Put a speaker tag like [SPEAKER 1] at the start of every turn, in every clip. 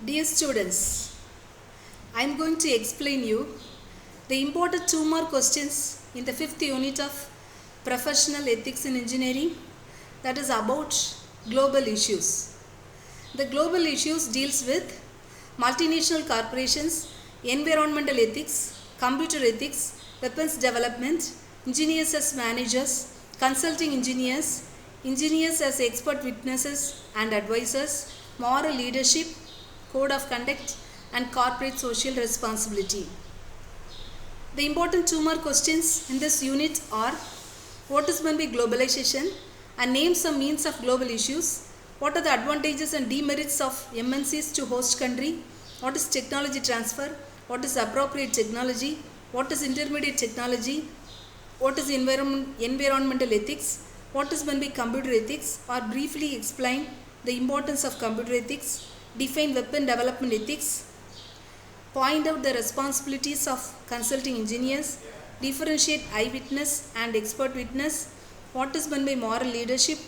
[SPEAKER 1] Dear students, I am going to explain you the important 2 more questions in the 5th unit of Professional Ethics in Engineering, that is about global issues. The global issues deals with multinational corporations, environmental ethics, computer ethics, weapons development, engineers as managers, consulting engineers, engineers as expert witnesses and advisors, moral leadership, code of conduct and corporate social responsibility. The important 2 more questions in this unit are: what is meant by globalization, and name some means of global issues. What are the advantages and demerits of MNCs to host country? What is technology transfer? What is appropriate technology? What is intermediate technology? What is environmental ethics? What is meant by computer ethics? Or briefly explain the importance of computer ethics. Define weapon development ethics. Point out the responsibilities of consulting engineers. Differentiate eyewitness and expert witness. What is meant by moral leadership?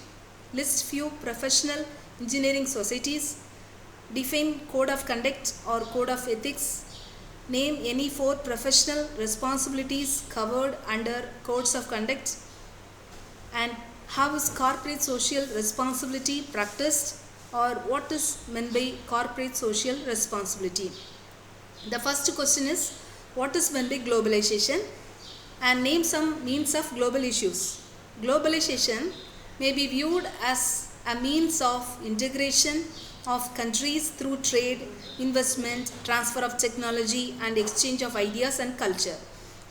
[SPEAKER 1] List few professional engineering societies. Define code of conduct or code of ethics. Name any 4 professional responsibilities covered under codes of conduct. And how is corporate social responsibility practiced, or what is meant by corporate social responsibility? The first question is, what is meant by globalization, and name some means of global issues. Globalization may be viewed as a means of integration of countries through trade, investment, transfer of technology and exchange of ideas and culture.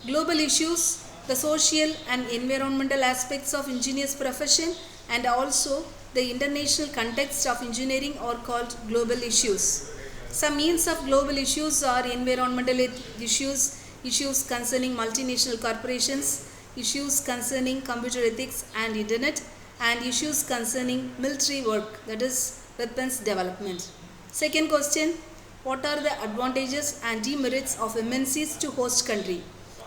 [SPEAKER 1] Global issues, the social and environmental aspects of engineers profession and also the international context of engineering are called global issues. Some means of global issues are environmental issues, issues concerning multinational corporations, issues concerning computer ethics and internet, and issues concerning military work, that is weapons development. Second question, what are the advantages and demerits of MNCs to host country?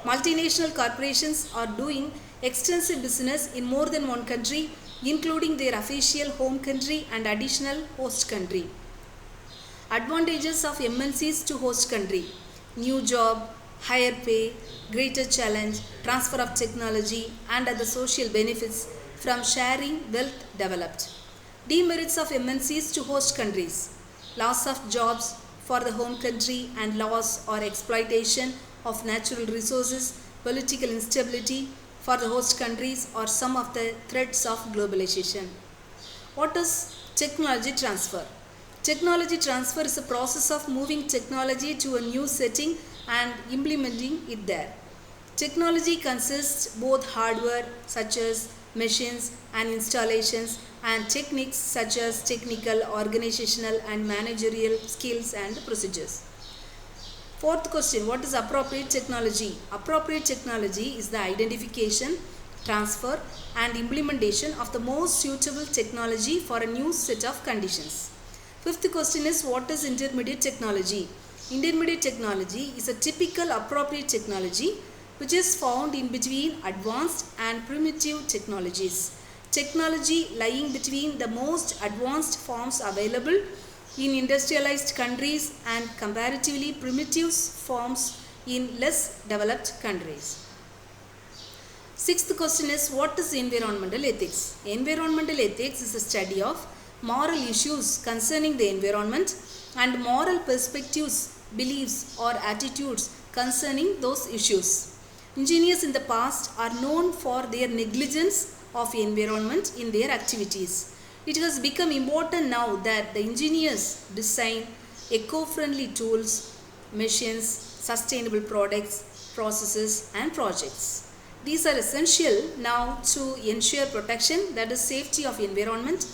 [SPEAKER 1] Multinational corporations are doing extensive business in more than one country, including their official home country and additional host country. Advantages of MNCs to host country: new job, higher pay, greater challenge, transfer of technology and other social benefits from sharing wealth developed. Demerits of MNCs to host countries: loss of jobs for the home country and loss or exploitation of natural resources, political instability for the host countries are some of the threats of globalization. What is technology transfer? Technology transfer is a process of moving technology to a new setting and implementing it there. Technology consists both hardware such as machines and installations and techniques such as technical, organizational and managerial skills and procedures. Fourth question, what is appropriate technology? Appropriate technology is the identification, transfer and implementation of the most suitable technology for a new set of conditions. Fifth question is, what is intermediate technology? Intermediate technology is a typical appropriate technology which is found in between advanced and primitive technologies. Technology lying between the most advanced forms available in industrialized countries and comparatively primitive forms in less developed countries. Sixth question is, what is environmental ethics? Environmental ethics is a study of moral issues concerning the environment and moral perspectives, beliefs or attitudes concerning those issues. Engineers in the past are known for their negligence of environment in their activities. It has become important now that the engineers design eco-friendly tools, machines, sustainable products, processes and projects. These are essential now to ensure protection, that is safety of environment,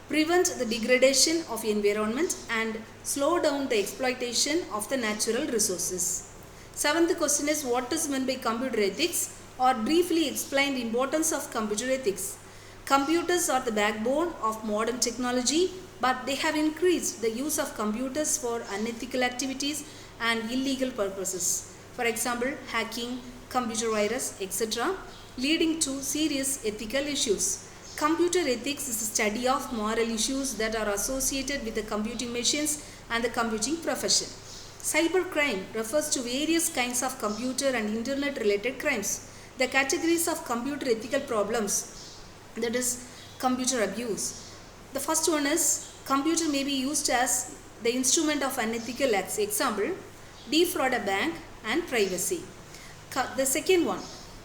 [SPEAKER 1] prevent the degradation of environment and slow down the exploitation of the natural resources. Seventh question is, what is meant by computer ethics, or briefly explain the importance of computer ethics. Computers are the backbone of modern technology, but they have increased the use of computers for unethical activities and illegal purposes. For example, hacking, computer virus, etc., leading to serious ethical issues. Computer ethics is a study of moral issues that are associated with the computing machines and the computing profession. Cybercrime refers to various kinds of computer and internet related crimes. The categories of computer ethical problems, that is computer abuse. The first one is computer may be used as the instrument of unethical acts. Example, defraud a bank and privacy. The second one,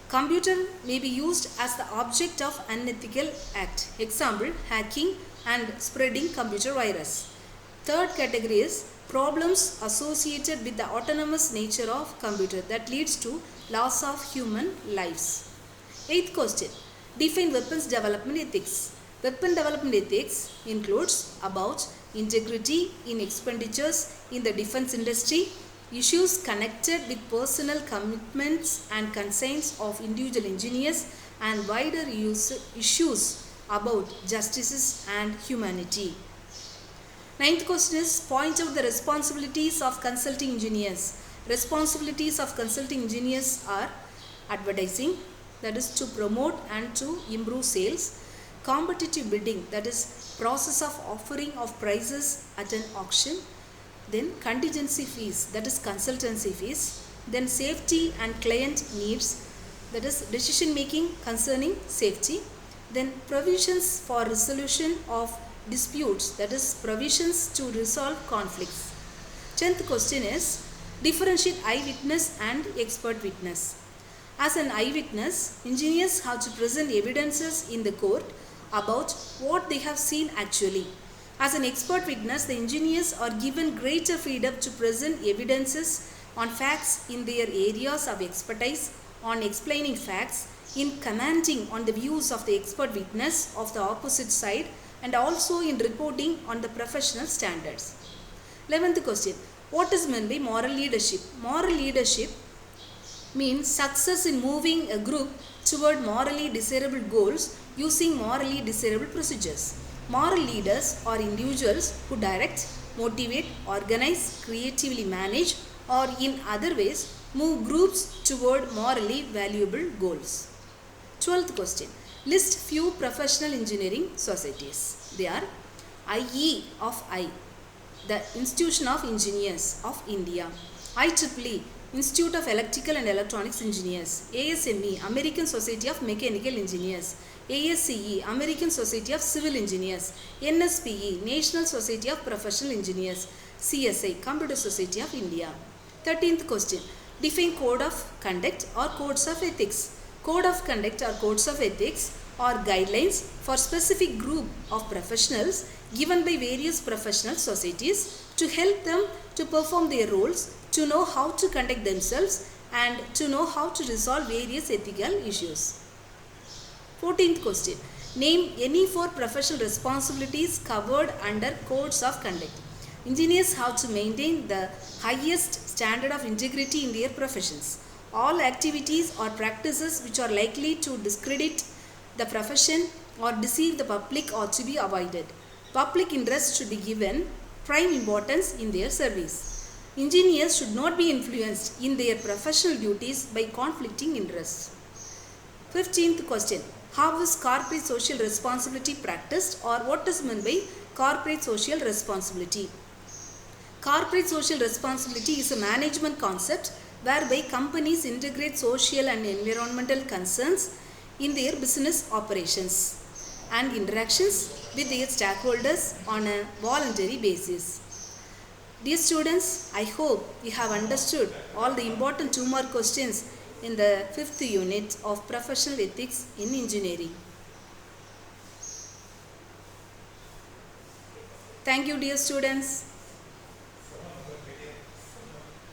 [SPEAKER 1] computer may be used as the object of unethical act. Example, hacking and spreading computer virus. Third category is problems associated with the autonomous nature of computer that leads to loss of human lives. Eighth question, define weapons development ethics. Weapon development ethics includes about integrity in expenditures in the defense industry, issues connected with personal commitments and consents of individual engineers, and wider issues about justice and humanity. Ninth question is point out the responsibilities of consulting engineers. Responsibilities of consulting engineers are advertising, that is to promote and to improve sales, competitive bidding, that is process of offering of prices at an auction, then contingency fees, that is consultancy fees, then safety and client needs, that is decision making concerning safety, then provisions for resolution of disputes, that is provisions to resolve conflicts. 10th question is differentiate eyewitness and expert witness. As an eyewitness, engineers have to present evidences in the court about what they have seen actually. As an expert witness, the engineers are given greater freedom to present evidences on facts in their areas of expertise, on explaining facts, in commenting on the views of the expert witness of the opposite side, and also in reporting on the professional standards. 11th question, what is meant by moral leadership? Moral leadership means success in moving a group toward morally desirable goals using morally desirable procedures. Moral leaders are individuals who direct, motivate, organize, creatively manage, or in other ways move groups toward morally valuable goals. 12th question, list few professional engineering societies. They are IE of I, the Institution of Engineers of India; IEEE, Institute of Electrical and Electronics Engineers; ASME, American Society of Mechanical Engineers; ASCE, American Society of Civil Engineers; NSPE, National Society of Professional Engineers; CSI, Computer Society of India. 13th question, define code of conduct or codes of ethics. Code of conduct or codes of ethics are guidelines for specific group of professionals given by various professional societies to help them to perform their roles, to know how to conduct themselves, and to know how to resolve various ethical issues. 14th question, name any 4 professional responsibilities covered under codes of conduct. Engineers have to maintain the highest standard of integrity in their professions. All activities or practices which are likely to discredit the profession or deceive the public are to be avoided. Public interest should be given prime importance in their service. Engineers should not be influenced in their professional duties by conflicting interests. 15th question, how is corporate social responsibility practiced, or what is meant by corporate social responsibility? Corporate social responsibility is a management concept whereby companies integrate social and environmental concerns in their business operations and interactions with their stakeholders on a voluntary basis. Dear students, I hope you have understood all the important 2 more questions in the 5th unit of Professional Ethics in Engineering. Thank you, dear students.